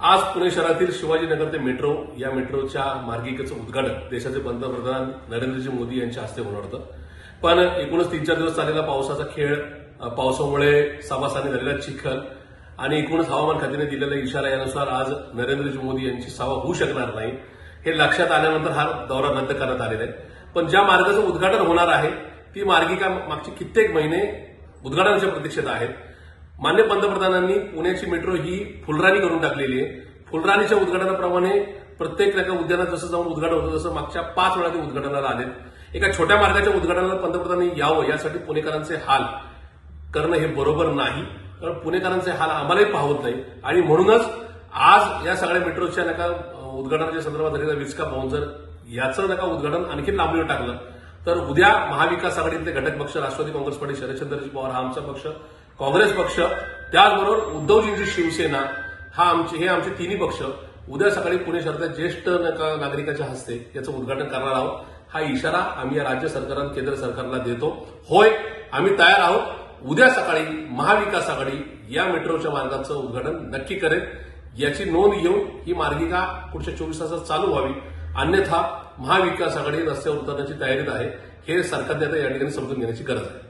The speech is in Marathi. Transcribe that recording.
आज पुणे शहरातील शिवाजीनगर ते मेट्रो या मेट्रोच्या मार्गिकेचं उद्घाटन देशाचे पंतप्रधान नरेंद्रजी मोदी यांच्या हस्ते होणार होतं. पण एकूणच 3-4 दिवस चाललेला पावसाचा खेळ, पावसामुळे सभासाने झालेला चिखल आणि एकूणच हवामान खात्याने दिलेल्या इशारा यानुसार आज नरेंद्रजी मोदी यांची सभा होऊ शकणार नाही हे लक्षात आल्यानंतर हा दौरा रद्द करण्यात आलेला आहे. पण ज्या मार्गाचं उद्घाटन होणार आहे ती मार्गिका मागचे कित्येक महिने उद्घाटनाच्या प्रतीक्षेत आहेत. माननीय पंतप्रधानांनी पुण्याची मेट्रो ही फुलराणी करून टाकलेली आहे. फुलराणीच्या उद्घाटनाप्रमाणे प्रत्येक एका उद्यानात जसं जाऊन उद्घाटन होतं तसं मागच्या 5 वेळा ते उद्घाटनाला आले. एका छोट्या मार्गाच्या उद्घाटनाला पंतप्रधानांनी यावं यासाठी पुणेकरांचे हाल करणं हे बरोबर नाही, कारण पुणेकरांचे हाल आम्हालाही पाहत नाही. आणि म्हणूनच आज या सगळ्या मेट्रोच्या नका उद्घाटनाच्या संदर्भात झालेला विचका पाहून जर याचं नका उद्घाटन आणखी लांबणीवर टाकलं तर उद्या महाविकास आघाडीतले घटक पक्ष राष्ट्रवादी काँग्रेस पार्टी, शरदचंद्रजी पवार हा आमचा पक्ष, काँग्रेस पक्ष, त्याचबरोबर उद्धवजींची शिवसेना हे आमचे तिन्ही पक्ष उद्या सकाळी पुणे शहरातल्या ज्येष्ठ नागरिकाच्या हस्ते याचं उद्घाटन करणार आहोत. हा इशारा आम्ही या राज्य सरकार आणि केंद्र सरकारला देतो. होय, आम्ही तयार आहोत. उद्या सकाळी महाविकास आघाडी या मेट्रोच्या मार्गाचं उद्घाटन नक्की करेल. याची नोंद घेऊन ही मार्गिका पुढच्या 24 तासात चालू व्हावी, अन्यथा महाविकास आघाडी रस्त्यावर उतरण्याची तयारीत आहे. हे सरकारने आता या ठिकाणी समजून घेण्याची गरज आहे.